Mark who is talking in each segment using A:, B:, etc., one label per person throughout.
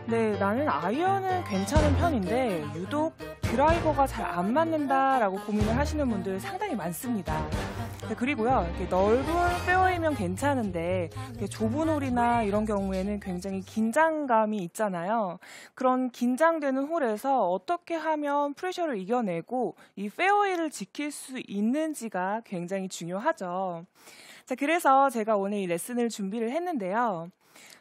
A: 네, 나는 아이언은 괜찮은 편인데 유독 드라이버가 잘 안 맞는다라고 고민을 하시는 분들 상당히 많습니다. 네, 그리고요, 이렇게 넓은 페어웨이면 괜찮은데 이렇게 좁은 홀이나 이런 경우에는 굉장히 긴장감이 있잖아요. 그런 긴장되는 홀에서 어떻게 하면 프레셔를 이겨내고 이 페어웨이를 지킬 수 있는지가 굉장히 중요하죠. 자, 그래서 제가 오늘 이 레슨을 준비를 했는데요.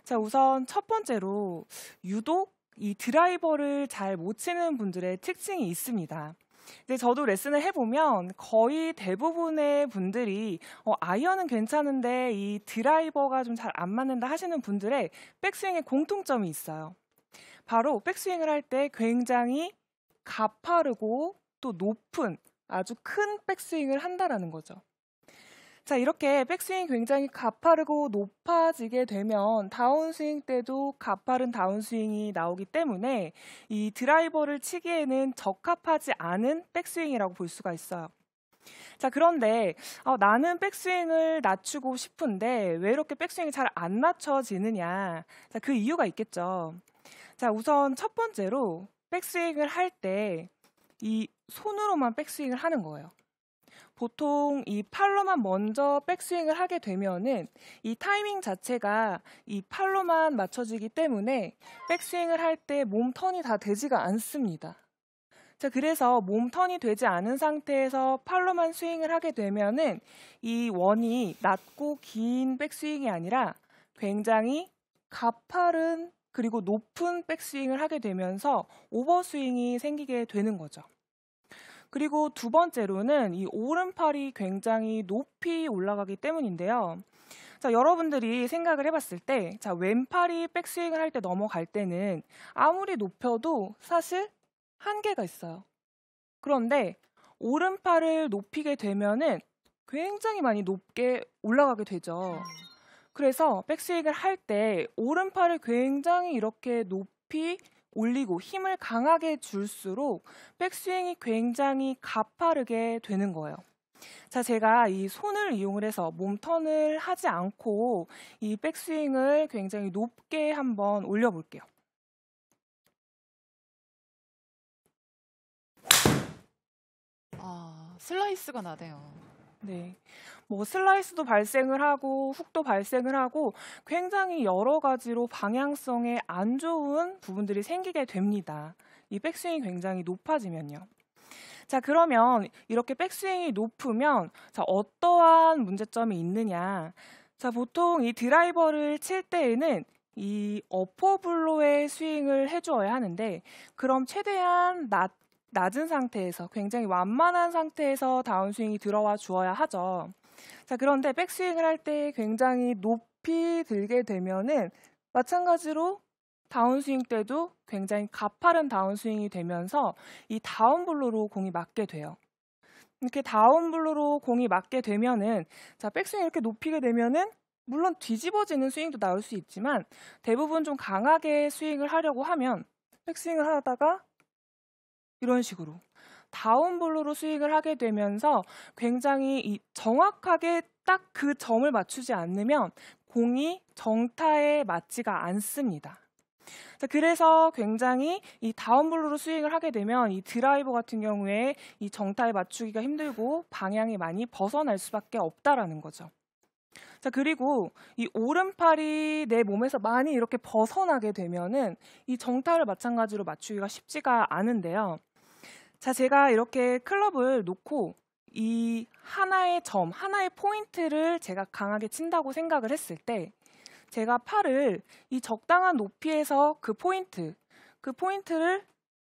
A: 자, 우선 첫 번째로 유독 이 드라이버를 잘 못 치는 분들의 특징이 있습니다. 근데 저도 레슨을 해보면 거의 대부분의 분들이 아이언은 괜찮은데 이 드라이버가 좀 잘 안 맞는다 하시는 분들의 백스윙에 공통점이 있어요. 바로 백스윙을 할 때 굉장히 가파르고 또 높은 아주 큰 백스윙을 한다라는 거죠. 자, 이렇게 백스윙이 굉장히 가파르고 높아지게 되면 다운스윙 때도 가파른 다운스윙이 나오기 때문에 이 드라이버를 치기에는 적합하지 않은 백스윙이라고 볼 수가 있어요. 자, 그런데 나는 백스윙을 낮추고 싶은데 왜 이렇게 백스윙이 잘 안 낮춰지느냐? 자, 그 이유가 있겠죠. 자, 우선 첫 번째로 백스윙을 할 때 이 손으로만 백스윙을 하는 거예요. 보통 이 팔로만 먼저 백스윙을 하게 되면은 이 타이밍 자체가 이 팔로만 맞춰지기 때문에 백스윙을 할 때 몸 턴이 다 되지가 않습니다. 자, 그래서 몸 턴이 되지 않은 상태에서 팔로만 스윙을 하게 되면은 이 원이 낮고 긴 백스윙이 아니라 굉장히 가파른 그리고 높은 백스윙을 하게 되면서 오버스윙이 생기게 되는 거죠. 그리고 두 번째로는 이 오른팔이 굉장히 높이 올라가기 때문인데요. 자, 여러분들이 생각을 해봤을 때, 자, 왼팔이 백스윙을 할 때 넘어갈 때는 아무리 높여도 사실 한계가 있어요. 그런데 오른팔을 높이게 되면은 굉장히 많이 높게 올라가게 되죠. 그래서 백스윙을 할 때 오른팔을 굉장히 이렇게 높이 올리고 힘을 강하게 줄수록 백스윙이 굉장히 가파르게 되는 거예요. 자, 제가 이 손을 이용을 해서 몸 턴을 하지 않고 이 백스윙을 굉장히 높게 한번 올려볼게요.
B: 슬라이스가 나네요.
A: 네. 뭐 슬라이스도 발생을 하고 훅도 발생을 하고 굉장히 여러 가지로 방향성에 안 좋은 부분들이 생기게 됩니다. 이 백스윙이 굉장히 높아지면요. 자, 그러면 이렇게 백스윙이 높으면 자, 어떠한 문제점이 있느냐? 자, 보통 이 드라이버를 칠 때에는 이 어퍼블로의 스윙을 해주어야 하는데 그럼 최대한 낮은 상태에서 굉장히 완만한 상태에서 다운스윙이 들어와 주어야 하죠. 자, 그런데 백스윙을 할 때 굉장히 높이 들게 되면은 마찬가지로 다운스윙 때도 굉장히 가파른 다운스윙이 되면서 이 다운블로로 공이 맞게 돼요. 이렇게 다운블로로 공이 맞게 되면은 자, 백스윙 이렇게 높이게 되면은 물론 뒤집어지는 스윙도 나올 수 있지만 대부분 좀 강하게 스윙을 하려고 하면 백스윙을 하다가 이런 식으로 다운블로로 스윙을 하게 되면서 굉장히 정확하게 딱 그 점을 맞추지 않으면 공이 정타에 맞지가 않습니다. 자, 그래서 굉장히 이 다운블로로 스윙을 하게 되면 이 드라이버 같은 경우에 이 정타에 맞추기가 힘들고 방향이 많이 벗어날 수밖에 없다라는 거죠. 자, 그리고 이 오른팔이 내 몸에서 많이 이렇게 벗어나게 되면은 이 정타를 마찬가지로 맞추기가 쉽지가 않은데요. 자, 제가 이렇게 클럽을 놓고 이 하나의 점, 하나의 포인트를 제가 강하게 친다고 생각을 했을 때 제가 팔을 이 적당한 높이에서 그 포인트를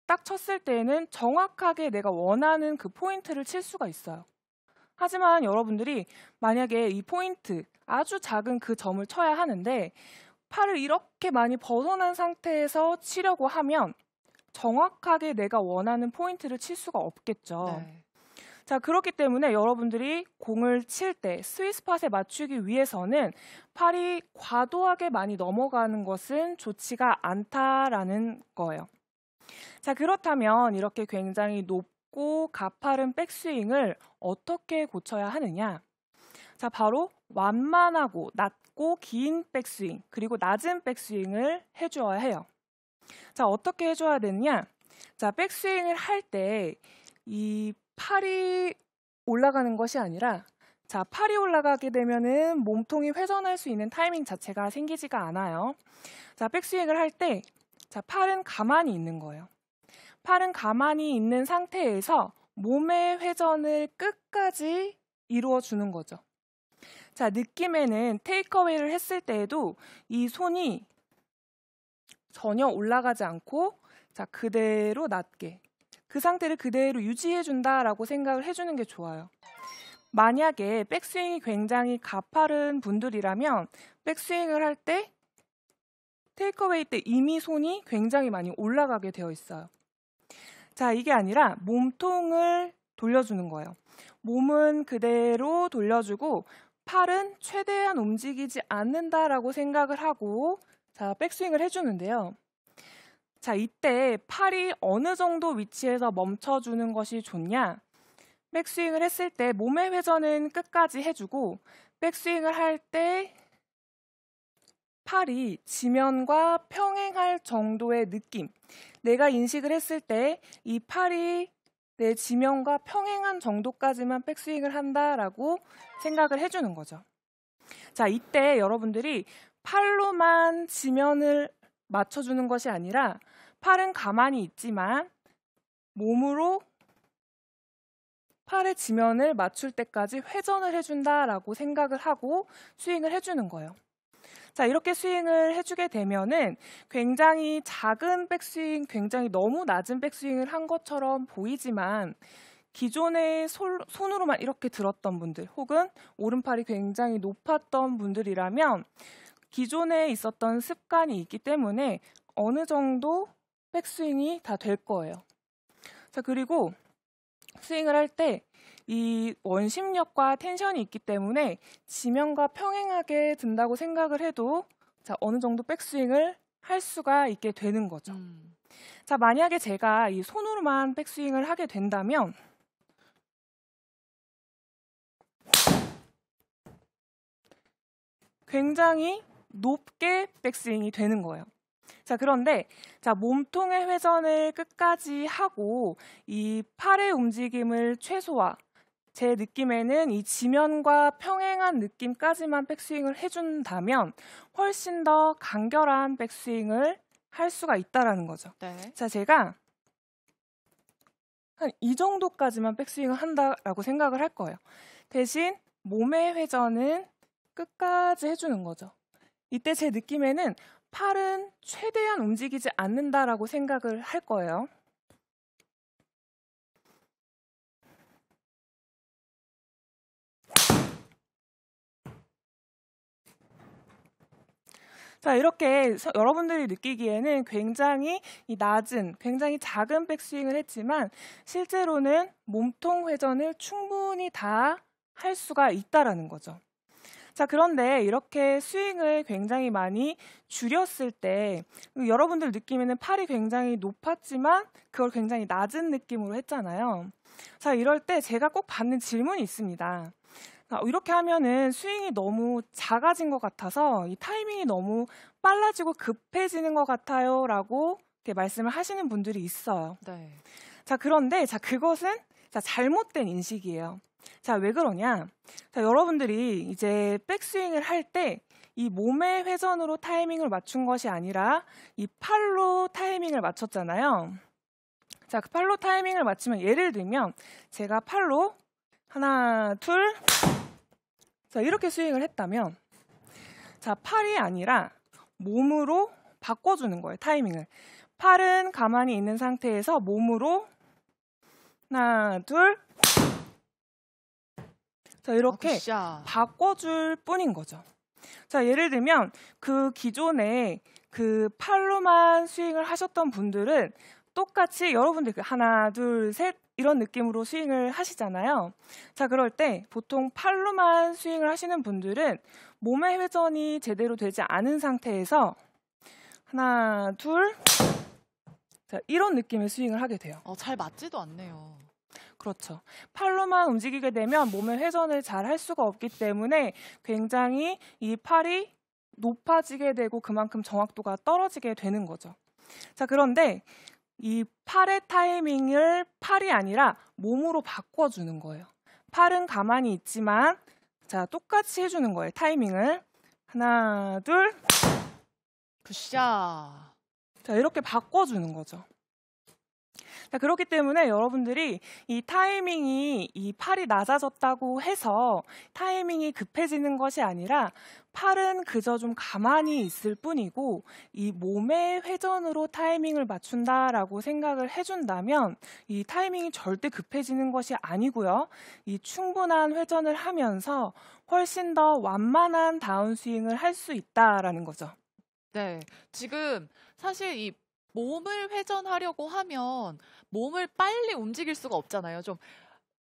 A: 딱 쳤을 때에는 정확하게 내가 원하는 그 포인트를 칠 수가 있어요. 하지만 여러분들이 만약에 이 포인트, 아주 작은 그 점을 쳐야 하는데 팔을 이렇게 많이 벗어난 상태에서 치려고 하면 정확하게 내가 원하는 포인트를 칠 수가 없겠죠.
B: 네.
A: 자, 그렇기 때문에 여러분들이 공을 칠 때 스윗스팟에 맞추기 위해서는 팔이 과도하게 많이 넘어가는 것은 좋지가 않다라는 거예요. 자, 그렇다면 이렇게 굉장히 높고 가파른 백스윙을 어떻게 고쳐야 하느냐? 자, 바로 완만하고 낮고 긴 백스윙, 그리고 낮은 백스윙을 해주어야 해요. 자, 어떻게 해줘야 되느냐? 자, 백스윙을 할 때 이 팔이 올라가는 것이 아니라, 자, 팔이 올라가게 되면은 몸통이 회전할 수 있는 타이밍 자체가 생기지가 않아요. 자, 백스윙을 할 때, 자, 팔은 가만히 있는 거예요. 팔은 가만히 있는 상태에서 몸의 회전을 끝까지 이루어 주는 거죠. 자, 느낌에는 테이크어웨이를 했을 때에도 이 손이 전혀 올라가지 않고, 자, 그대로 낮게, 그 상태를 그대로 유지해 준다라고 생각을 해주는 게 좋아요. 만약에 백스윙이 굉장히 가파른 분들이라면 백스윙을 할 때 테이크어웨이 때 이미 손이 굉장히 많이 올라가게 되어 있어요. 자, 이게 아니라 몸통을 돌려주는 거예요. 몸은 그대로 돌려주고 팔은 최대한 움직이지 않는다라고 생각을 하고, 자, 백스윙을 해주는데요. 자, 이때 팔이 어느 정도 위치에서 멈춰주는 것이 좋냐? 백스윙을 했을 때 몸의 회전은 끝까지 해주고, 백스윙을 할 때 팔이 지면과 평행할 정도의 느낌, 내가 인식을 했을 때 이 팔이 내 지면과 평행한 정도까지만 백스윙을 한다라고 생각을 해주는 거죠. 자, 이때 여러분들이 팔로만 지면을 맞춰주는 것이 아니라 팔은 가만히 있지만 몸으로 팔의 지면을 맞출 때까지 회전을 해준다라고 생각을 하고 스윙을 해주는 거예요. 자, 이렇게 스윙을 해주게 되면은 굉장히 작은 백스윙, 굉장히 너무 낮은 백스윙을 한 것처럼 보이지만, 기존에 손으로만 이렇게 들었던 분들, 혹은 오른팔이 굉장히 높았던 분들이라면 기존에 있었던 습관이 있기 때문에 어느 정도 백스윙이 다 될 거예요. 자, 그리고 스윙을 할 때 이 원심력과 텐션이 있기 때문에 지면과 평행하게 든다고 생각을 해도, 자, 어느 정도 백스윙을 할 수가 있게 되는 거죠. 자, 만약에 제가 이 손으로만 백스윙을 하게 된다면 굉장히 높게 백스윙이 되는 거예요. 자, 그런데 자, 몸통의 회전을 끝까지 하고 이 팔의 움직임을 최소화, 제 느낌에는 이 지면과 평행한 느낌까지만 백스윙을 해준다면 훨씬 더 간결한 백스윙을 할 수가 있다라는 거죠.
B: 네.
A: 자, 제가 한 이 정도까지만 백스윙을 한다라고 생각을 할 거예요. 대신 몸의 회전은 끝까지 해주는 거죠. 이때 제 느낌에는 팔은 최대한 움직이지 않는다라고 생각을 할 거예요. 자, 이렇게 여러분들이 느끼기에는 굉장히 낮은, 굉장히 작은 백스윙을 했지만 실제로는 몸통 회전을 충분히 다 할 수가 있다라는 거죠. 자, 그런데 이렇게 스윙을 굉장히 많이 줄였을 때 여러분들 느낌에는 팔이 굉장히 높았지만 그걸 굉장히 낮은 느낌으로 했잖아요. 자, 이럴 때 제가 꼭 받는 질문이 있습니다. 이렇게 하면은 스윙이 너무 작아진 것 같아서 이 타이밍이 너무 빨라지고 급해지는 것 같아요 라고 이렇게 말씀을 하시는 분들이 있어요.
B: 네.
A: 자, 그런데 자, 그것은 자, 잘못된 인식이에요. 자, 왜 그러냐? 자, 여러분들이 이제 백스윙을 할 때 이 몸의 회전으로 타이밍을 맞춘 것이 아니라 이 팔로 타이밍을 맞췄잖아요. 자, 그 팔로 타이밍을 맞추면 예를 들면 제가 팔로 하나, 둘, 자, 이렇게 스윙을 했다면, 자, 팔이 아니라 몸으로 바꿔주는 거예요, 타이밍을. 팔은 가만히 있는 상태에서 몸으로 하나, 둘, 자, 이렇게 바꿔줄 뿐인 거죠. 자, 예를 들면 그 기존에 그 팔로만 스윙을 하셨던 분들은 똑같이 여러분들 하나, 둘, 셋 이런 느낌으로 스윙을 하시잖아요. 자, 그럴 때 보통 팔로만 스윙을 하시는 분들은 몸의 회전이 제대로 되지 않은 상태에서 하나, 둘, 자, 이런 느낌의 스윙을 하게 돼요.
B: 잘 맞지도 않네요.
A: 그렇죠. 팔로만 움직이게 되면 몸의 회전을 잘 할 수가 없기 때문에 굉장히 이 팔이 높아지게 되고 그만큼 정확도가 떨어지게 되는 거죠. 자, 그런데 이 팔의 타이밍을 팔이 아니라 몸으로 바꿔주는 거예요. 팔은 가만히 있지만 자, 똑같이 해주는 거예요. 타이밍을. 하나, 둘.
B: 굿샷.
A: 자, 이렇게 바꿔주는 거죠. 자, 그렇기 때문에 여러분들이 이 타이밍이 이 팔이 낮아졌다고 해서 타이밍이 급해지는 것이 아니라 팔은 그저 좀 가만히 있을 뿐이고 이 몸의 회전으로 타이밍을 맞춘다라고 생각을 해준다면 이 타이밍이 절대 급해지는 것이 아니고요. 이 충분한 회전을 하면서 훨씬 더 완만한 다운스윙을 할 수 있다라는 거죠.
B: 네, 지금 사실 이 몸을 회전하려고 하면 몸을 빨리 움직일 수가 없잖아요. 좀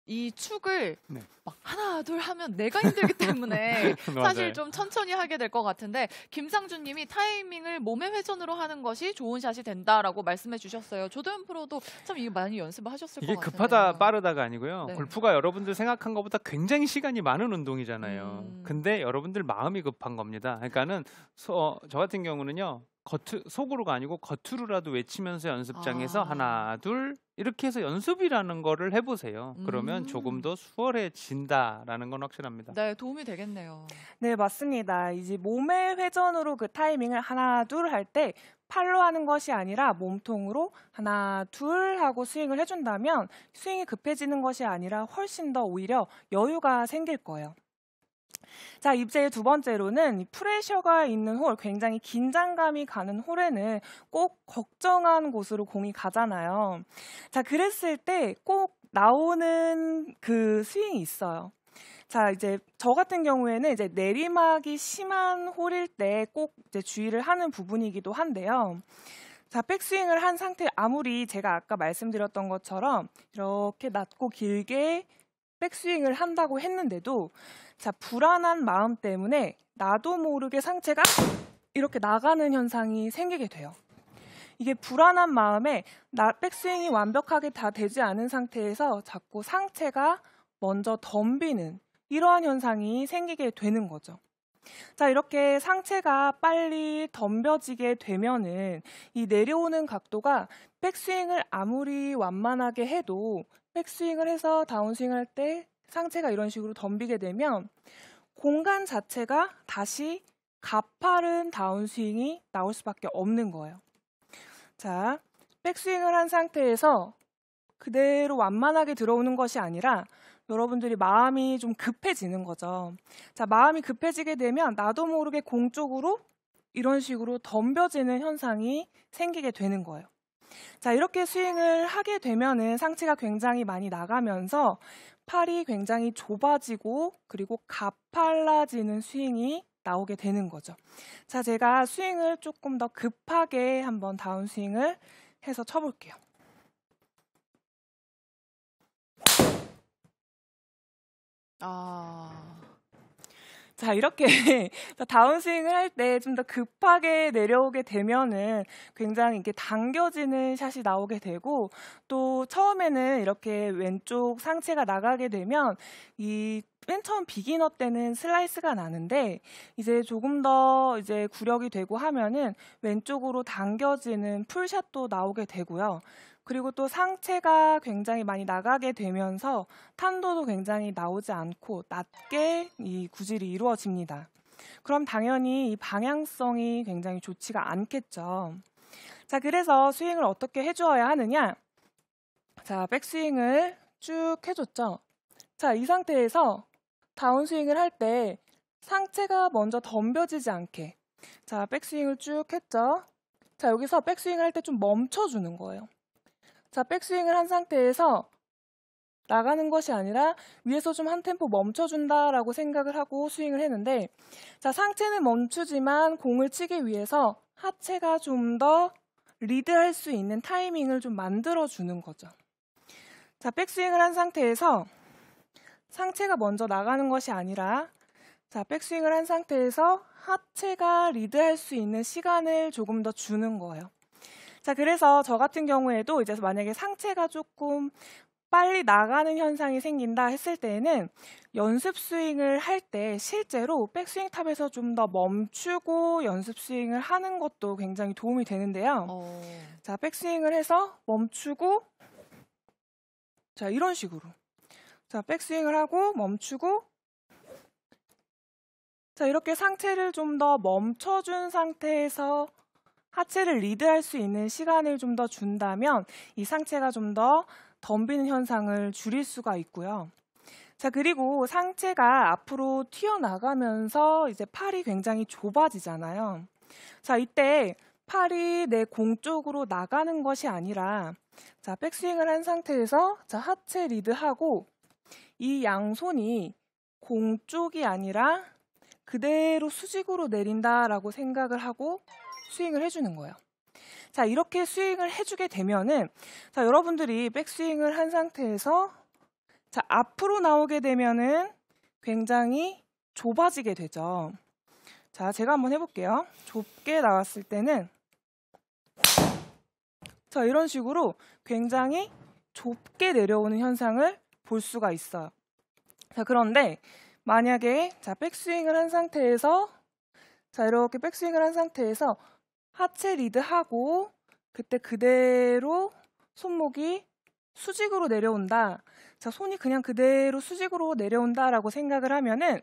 B: 이 축을
C: 네.
B: 막 하나 둘 하면 내가 힘들기 때문에 사실 좀 천천히 하게 될 것 같은데 김상준 님이 타이밍을 몸의 회전으로 하는 것이 좋은 샷이 된다라고 말씀해 주셨어요. 조도현 프로도 참 이게 많이 연습을 하셨을 것
C: 이게
B: 같아요.
C: 급하다 빠르다가 아니고요.
B: 네.
C: 골프가 여러분들 생각한 것보다 굉장히 시간이 많은 운동이잖아요. 근데 여러분들 마음이 급한 겁니다. 그러니까는 저 같은 경우는요. 속으로가 아니고 겉으로라도 외치면서 연습장에서 하나 둘 이렇게 해서 연습이라는 거를 해보세요. 그러면 조금 더 수월해진다라는 건 확실합니다.
B: 네, 도움이 되겠네요.
A: 네, 맞습니다. 이제 몸의 회전으로 그 타이밍을 하나 둘 할 때 팔로 하는 것이 아니라 몸통으로 하나 둘 하고 스윙을 해준다면 스윙이 급해지는 것이 아니라 훨씬 더 오히려 여유가 생길 거예요. 자, 이제 두 번째로는 프레셔가 있는 홀, 굉장히 긴장감이 가는 홀에는 꼭 걱정한 곳으로 공이 가잖아요. 자, 그랬을 때 꼭 나오는 그 스윙이 있어요. 자, 이제 저 같은 경우에는 이제 내리막이 심한 홀일 때 꼭 이제 주의를 하는 부분이기도 한데요. 자, 백스윙을 한 상태, 아무리 제가 아까 말씀드렸던 것처럼 이렇게 낮고 길게 백스윙을 한다고 했는데도 자, 불안한 마음 때문에 나도 모르게 상체가 이렇게 나가는 현상이 생기게 돼요. 이게 불안한 마음에 백스윙이 완벽하게 다 되지 않은 상태에서 자꾸 상체가 먼저 덤비는 이러한 현상이 생기게 되는 거죠. 자, 이렇게 상체가 빨리 덤벼지게 되면은 이 내려오는 각도가 백스윙을 아무리 완만하게 해도 백스윙을 해서 다운스윙 할 때 상체가 이런 식으로 덤비게 되면 공간 자체가 다시 가파른 다운스윙이 나올 수밖에 없는 거예요. 자, 백스윙을 한 상태에서 그대로 완만하게 들어오는 것이 아니라 여러분들이 마음이 좀 급해지는 거죠. 자, 마음이 급해지게 되면 나도 모르게 공 쪽으로 이런 식으로 덤벼지는 현상이 생기게 되는 거예요. 자, 이렇게 스윙을 하게 되면은 상체가 굉장히 많이 나가면서 팔이 굉장히 좁아지고 그리고 가팔라지는 스윙이 나오게 되는 거죠. 자, 제가 스윙을 조금 더 급하게 한번 다운스윙을 해서 쳐볼게요. 자, 이렇게 다운스윙을 할 때 좀 더 급하게 내려오게 되면은 굉장히 이렇게 당겨지는 샷이 나오게 되고 또 처음에는 이렇게 왼쪽 상체가 나가게 되면 이 맨 처음 비기너 때는 슬라이스가 나는데 이제 조금 더 이제 구력이 되고 하면은 왼쪽으로 당겨지는 풀샷도 나오게 되고요. 그리고 또 상체가 굉장히 많이 나가게 되면서 탄도도 굉장히 나오지 않고 낮게 이 구질이 이루어집니다. 그럼 당연히 이 방향성이 굉장히 좋지가 않겠죠. 자, 그래서 스윙을 어떻게 해주어야 하느냐? 자, 백스윙을 쭉 해줬죠. 자, 이 상태에서 다운스윙을 할 때 상체가 먼저 덤벼지지 않게 자, 백스윙을 쭉 했죠. 자, 여기서 백스윙을 할 때 좀 멈춰주는 거예요. 자, 백스윙을 한 상태에서 나가는 것이 아니라 위에서 좀 한 템포 멈춰준다라고 생각을 하고 스윙을 했는데 자, 상체는 멈추지만 공을 치기 위해서 하체가 좀 더 리드할 수 있는 타이밍을 좀 만들어주는 거죠. 자, 백스윙을 한 상태에서 상체가 먼저 나가는 것이 아니라 자, 백스윙을 한 상태에서 하체가 리드할 수 있는 시간을 조금 더 주는 거예요. 자, 그래서 저 같은 경우에도 이제 만약에 상체가 조금 빨리 나가는 현상이 생긴다 했을 때에는 연습 스윙을 할 때 실제로 백스윙 탑에서 좀 더 멈추고 연습 스윙을 하는 것도 굉장히 도움이 되는데요. 자, 백스윙을 해서 멈추고, 자, 이런 식으로. 자, 백스윙을 하고 멈추고, 자, 이렇게 상체를 좀 더 멈춰준 상태에서 하체를 리드할 수 있는 시간을 좀 더 준다면 이 상체가 좀 더 덤비는 현상을 줄일 수가 있고요. 자, 그리고 상체가 앞으로 튀어나가면서 이제 팔이 굉장히 좁아지잖아요. 자, 이때 팔이 내 공 쪽으로 나가는 것이 아니라, 자, 백스윙을 한 상태에서 자, 하체 리드하고 이 양손이 공 쪽이 아니라 그대로 수직으로 내린다라고 생각을 하고 스윙을 해주는 거예요. 자, 이렇게 스윙을 해주게 되면은, 자, 여러분들이 백스윙을 한 상태에서 자, 앞으로 나오게 되면은 굉장히 좁아지게 되죠. 자, 제가 한번 해볼게요. 좁게 나왔을 때는, 자, 이런 식으로 굉장히 좁게 내려오는 현상을 볼 수가 있어요. 자, 그런데 만약에 자, 백스윙을 한 상태에서, 자, 이렇게 백스윙을 한 상태에서 하체 리드하고 그때 그대로 손목이 수직으로 내려온다. 자, 손이 그냥 그대로 수직으로 내려온다라고 생각을 하면은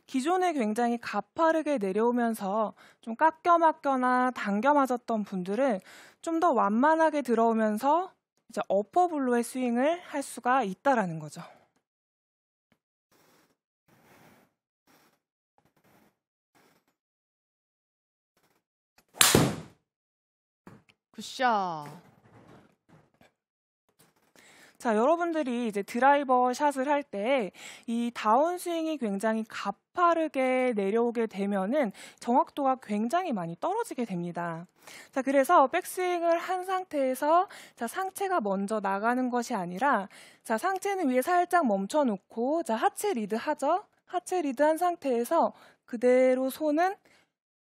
A: 기존에 굉장히 가파르게 내려오면서 좀 깎여 맞거나 당겨 맞았던 분들은 좀 더 완만하게 들어오면서 이제 어퍼블로의 스윙을 할 수가 있다라는 거죠.
B: 굿샷.
A: 자, 여러분들이 이제 드라이버 샷을 할 때 이 다운스윙이 굉장히 가파르게 내려오게 되면은 정확도가 굉장히 많이 떨어지게 됩니다. 자, 그래서 백스윙을 한 상태에서 자, 상체가 먼저 나가는 것이 아니라 자, 상체는 위에 살짝 멈춰 놓고 자, 하체 리드 하죠. 하체 리드 한 상태에서 그대로 손은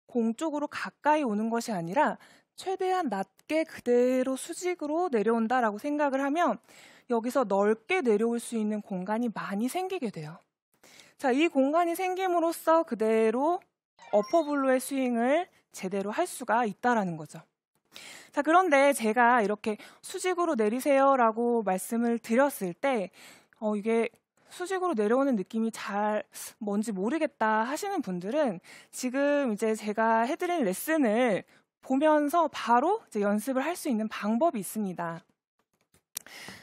A: 공 쪽으로 가까이 오는 것이 아니라 최대한 낮게 그대로 수직으로 내려온다라고 생각을 하면 여기서 넓게 내려올 수 있는 공간이 많이 생기게 돼요. 자, 이 공간이 생김으로써 그대로 어퍼블로의 스윙을 제대로 할 수가 있다라는 거죠. 자, 그런데 제가 이렇게 수직으로 내리세요라고 말씀을 드렸을 때 이게 수직으로 내려오는 느낌이 잘 뭔지 모르겠다 하시는 분들은 지금 이제 제가 해드린 레슨을 보면서 바로 이제 연습을 할 수 있는 방법이 있습니다.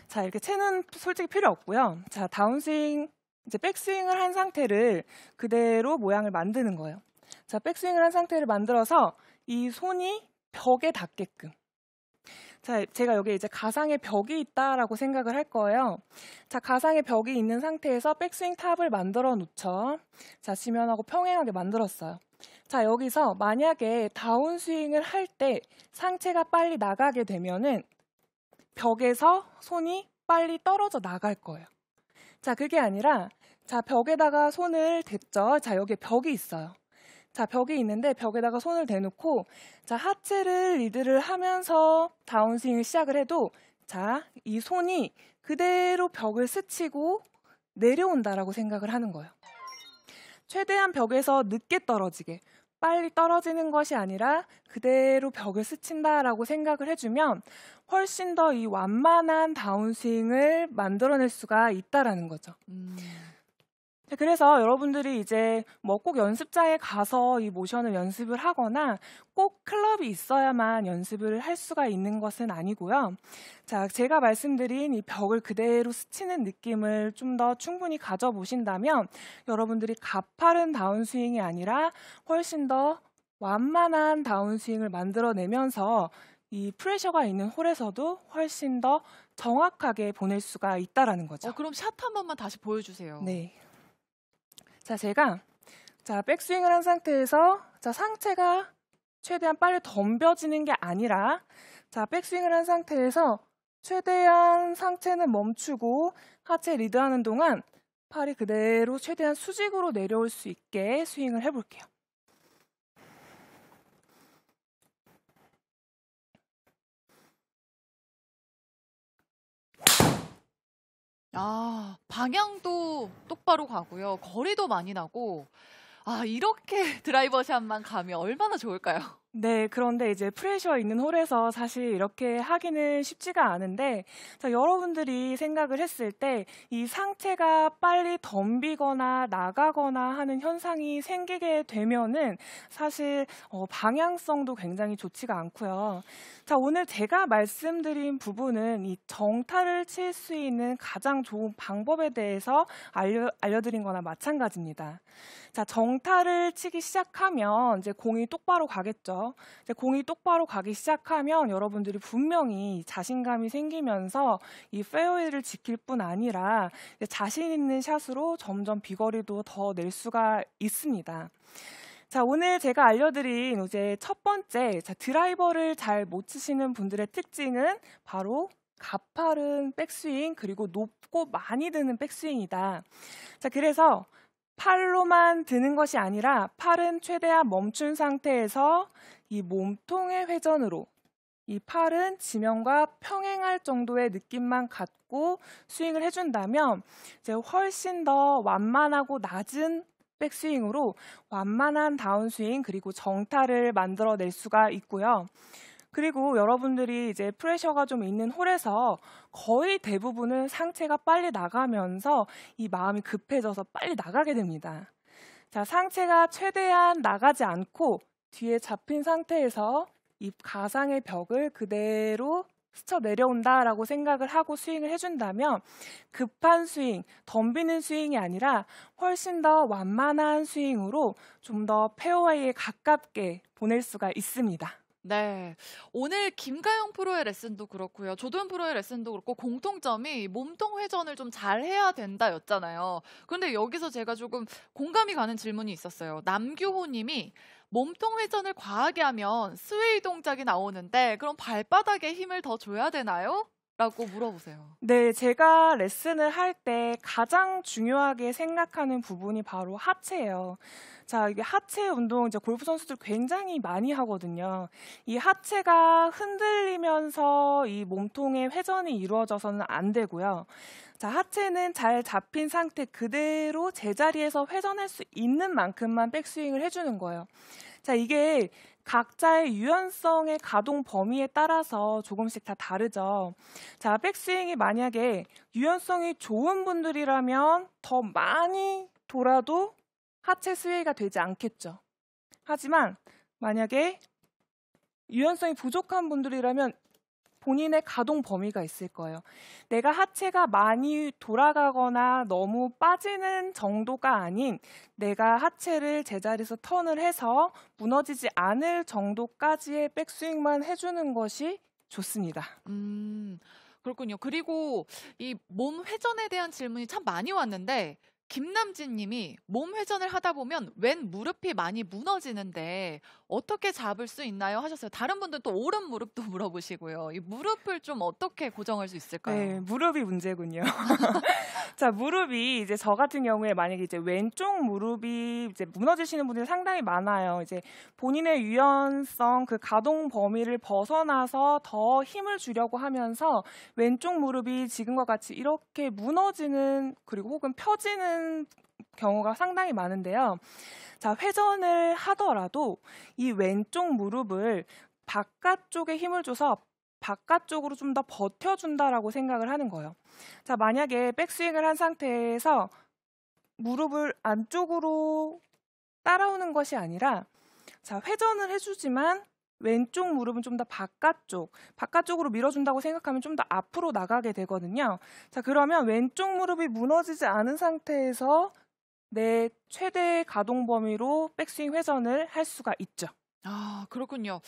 A: 자, 이렇게 채는 솔직히 필요 없고요. 자, 다운스윙, 이제 백스윙을 한 상태를 그대로 모양을 만드는 거예요. 자, 백스윙을 한 상태를 만들어서 이 손이 벽에 닿게끔. 자, 제가 여기 이제 가상의 벽이 있다라고 생각을 할 거예요. 자, 가상의 벽이 있는 상태에서 백스윙 탑을 만들어 놓죠. 자, 지면하고 평행하게 만들었어요. 자, 여기서 만약에 다운스윙을 할 때 상체가 빨리 나가게 되면은 벽에서 손이 빨리 떨어져 나갈 거예요. 자, 그게 아니라 자, 벽에다가 손을 댔죠. 자, 여기 벽이 있어요. 자, 벽이 있는데 벽에다가 손을 대놓고 자, 하체를 리드를 하면서 다운스윙을 시작을 해도 자, 이 손이 그대로 벽을 스치고 내려온다라고 생각을 하는 거예요. 최대한 벽에서 늦게 떨어지게, 빨리 떨어지는 것이 아니라 그대로 벽을 스친다라고 생각을 해주면 훨씬 더 이 완만한 다운스윙을 만들어낼 수가 있다라는 거죠. 그래서 여러분들이 이제 뭐 꼭 연습장에 가서 이 모션을 연습을 하거나 꼭 클럽이 있어야만 연습을 할 수가 있는 것은 아니고요. 자, 제가 말씀드린 이 벽을 그대로 스치는 느낌을 좀 더 충분히 가져보신다면 여러분들이 가파른 다운스윙이 아니라 훨씬 더 완만한 다운스윙을 만들어내면서 이 프레셔가 있는 홀에서도 훨씬 더 정확하게 보낼 수가 있다라는 거죠.
B: 그럼 샷 한 번만 다시 보여주세요.
A: 네. 자, 제가 자, 백스윙을 한 상태에서 자, 상체가 최대한 빨리 덤벼지는 게 아니라 자, 백스윙을 한 상태에서 최대한 상체는 멈추고 하체 리드하는 동안 팔이 그대로 최대한 수직으로 내려올 수 있게 스윙을 해볼게요.
B: 방향도 똑바로 가고요. 거리도 많이 나고. 이렇게 드라이버샷만 가면 얼마나 좋을까요?
A: 네, 그런데 이제 프레셔 있는 홀에서 사실 이렇게 하기는 쉽지가 않은데, 자, 여러분들이 생각을 했을 때 이 상체가 빨리 덤비거나 나가거나 하는 현상이 생기게 되면은 사실 방향성도 굉장히 좋지가 않고요. 자, 오늘 제가 말씀드린 부분은 이 정타를 칠 수 있는 가장 좋은 방법에 대해서 알려드린 거나 마찬가지입니다. 자, 정타를 치기 시작하면 이제 공이 똑바로 가겠죠. 이제 공이 똑바로 가기 시작하면 여러분들이 분명히 자신감이 생기면서 이 페어웨이를 지킬 뿐 아니라 자신 있는 샷으로 점점 비거리도 더 낼 수가 있습니다. 자, 오늘 제가 알려드린 이제 첫 번째, 드라이버를 잘 못 치시는 분들의 특징은 바로 가파른 백스윙 그리고 높고 많이 드는 백스윙이다. 자, 그래서 팔로만 드는 것이 아니라 팔은 최대한 멈춘 상태에서 이 몸통의 회전으로 이 팔은 지면과 평행할 정도의 느낌만 갖고 스윙을 해준다면 이제 훨씬 더 완만하고 낮은 백스윙으로 완만한 다운스윙 그리고 정타를 만들어낼 수가 있고요. 그리고 여러분들이 이제 프레셔가 좀 있는 홀에서 거의 대부분은 상체가 빨리 나가면서 이 마음이 급해져서 빨리 나가게 됩니다. 자, 상체가 최대한 나가지 않고 뒤에 잡힌 상태에서 이 가상의 벽을 그대로 스쳐 내려온다라고 생각을 하고 스윙을 해준다면 급한 스윙, 덤비는 스윙이 아니라 훨씬 더 완만한 스윙으로 좀 더 페어웨이에 가깝게 보낼 수가 있습니다.
B: 네, 오늘 김가영 프로의 레슨도 그렇고요. 조도현 프로의 레슨도 그렇고 공통점이 몸통 회전을 좀 잘해야 된다였잖아요. 그런데 여기서 제가 조금 공감이 가는 질문이 있었어요. 남규호 님이 몸통 회전을 과하게 하면 스웨이 동작이 나오는데 그럼 발바닥에 힘을 더 줘야 되나요? 라고 물어보세요.
A: 네, 제가 레슨을 할 때 가장 중요하게 생각하는 부분이 바로 하체예요. 자, 이게 하체 운동 이제 골프 선수들 굉장히 많이 하거든요. 이 하체가 흔들리면서 이 몸통의 회전이 이루어져서는 안 되고요. 자, 하체는 잘 잡힌 상태 그대로 제자리에서 회전할 수 있는 만큼만 백스윙을 해주는 거예요. 자, 이게 각자의 유연성의 가동 범위에 따라서 조금씩 다 다르죠. 자, 백스윙이 만약에 유연성이 좋은 분들이라면 더 많이 돌아도 하체 스웨이가 되지 않겠죠. 하지만 만약에 유연성이 부족한 분들이라면 본인의 가동 범위가 있을 거예요. 내가 하체가 많이 돌아가거나 너무 빠지는 정도가 아닌 내가 하체를 제자리에서 턴을 해서 무너지지 않을 정도까지의 백스윙만 해주는 것이 좋습니다.
B: 그렇군요. 그리고 이 몸 회전에 대한 질문이 참 많이 왔는데 김남진 님이 몸 회전을 하다 보면 왼 무릎이 많이 무너지는데 어떻게 잡을 수 있나요? 하셨어요. 다른 분들 또 오른 무릎도 물어보시고요. 이 무릎을 좀 어떻게 고정할 수 있을까요?
A: 네, 무릎이 문제군요. 자, 무릎이 이제 저 같은 경우에 만약에 이제 왼쪽 무릎이 이제 무너지시는 분들이 상당히 많아요. 이제 본인의 유연성 그 가동 범위를 벗어나서 더 힘을 주려고 하면서 왼쪽 무릎이 지금과 같이 이렇게 무너지는 그리고 혹은 펴지는 경우가 상당히 많은데요. 자, 회전을 하더라도 이 왼쪽 무릎을 바깥쪽에 힘을 줘서 바깥쪽으로 좀 더 버텨준다라고 생각을 하는 거예요. 자, 만약에 백스윙을 한 상태에서 무릎을 안쪽으로 따라오는 것이 아니라 자, 회전을 해주지만 왼쪽 무릎은 좀 더 바깥쪽으로 밀어준다고 생각하면 좀 더 앞으로 나가게 되거든요. 자, 그러면 왼쪽 무릎이 무너지지 않은 상태에서 내 최대 가동 범위로 백스윙 회전을 할 수가 있죠.
B: 아, 그렇군요.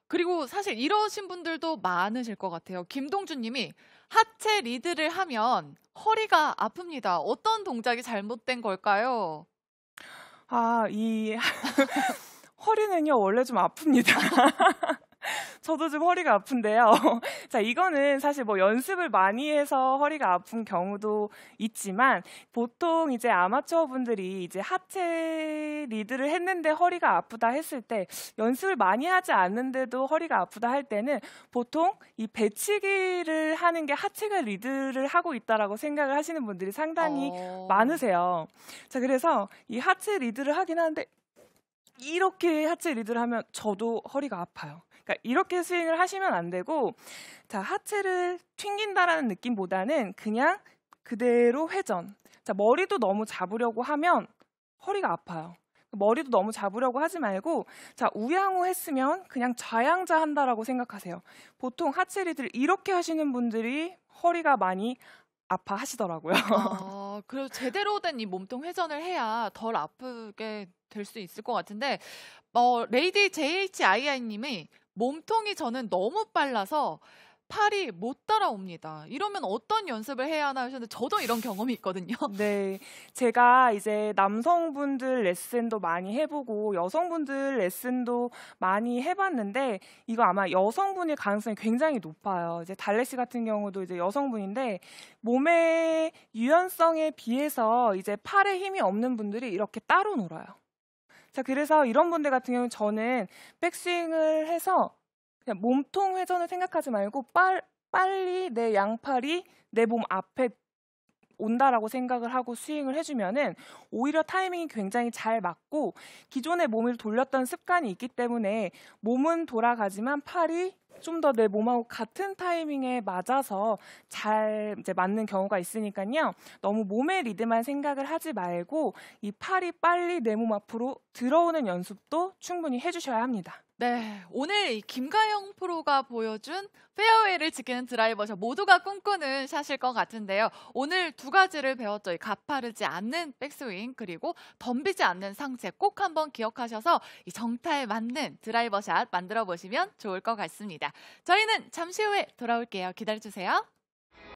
B: 그리고 사실 이러신 분들도 많으실 것 같아요. 김동준 님이 하체 리드를 하면 허리가 아픕니다. 어떤 동작이 잘못된 걸까요?
A: 이 허리는요, 원래 좀 아픕니다. 저도 좀 허리가 아픈데요. 자, 이거는 사실 뭐 연습을 많이 해서 허리가 아픈 경우도 있지만 보통 이제 아마추어 분들이 이제 하체 리드를 했는데 허리가 아프다 했을 때 연습을 많이 하지 않는데도 허리가 아프다 할 때는 보통 이 배치기를 하는 게 하체가 리드를 하고 있다라고 생각을 하시는 분들이 상당히 많으세요. 자, 그래서 이 하체 리드를 하긴 하는데 이렇게 하체 리드를 하면 저도 허리가 아파요. 그러니까 이렇게 스윙을 하시면 안 되고, 자, 하체를 튕긴다라는 느낌보다는 그냥 그대로 회전. 자, 머리도 너무 잡으려고 하면 허리가 아파요. 머리도 너무 잡으려고 하지 말고, 자, 우양우 했으면 그냥 좌양자 한다라고 생각하세요. 보통 하체 리드를 이렇게 하시는 분들이 허리가 많이 아파하시더라고요.
B: 그리고 제대로 된 이 몸통 회전을 해야 덜 아프게 될 수 있을 것 같은데, 레이디 JHII님이 몸통이 저는 너무 빨라서 팔이 못 따라옵니다. 이러면 어떤 연습을 해야 하나 하셨는데 저도 이런 경험이 있거든요.
A: 네, 제가 이제 남성분들 레슨도 많이 해보고 여성분들 레슨도 많이 해봤는데 이거 아마 여성분일 가능성이 굉장히 높아요. 이제 달래 씨 같은 경우도 이제 여성분인데 몸의 유연성에 비해서 이제 팔에 힘이 없는 분들이 이렇게 따로 놀아요. 자, 그래서 이런 분들 같은 경우는 저는 백스윙을 해서 그냥 몸통 회전을 생각하지 말고 빨리 내 양팔이 내 몸 앞에 온다라고 생각을 하고 스윙을 해주면은 오히려 타이밍이 굉장히 잘 맞고 기존에 몸을 돌렸던 습관이 있기 때문에 몸은 돌아가지만 팔이 좀 더 내 몸하고 같은 타이밍에 맞아서 잘 이제 맞는 경우가 있으니까요. 너무 몸의 리드만 생각을 하지 말고 이 팔이 빨리 내 몸 앞으로 들어오는 연습도 충분히 해주셔야 합니다.
B: 네, 오늘 이 김가영 프로가 보여준 페어웨이를 지키는 드라이버샷 모두가 꿈꾸는 샷일 것 같은데요. 오늘 두 가지를 배웠죠. 이 가파르지 않는 백스윙 그리고 덤비지 않는 상체 꼭 한번 기억하셔서 이 정타에 맞는 드라이버샷 만들어 보시면 좋을 것 같습니다. 저희는 잠시 후에 돌아올게요. 기다려주세요.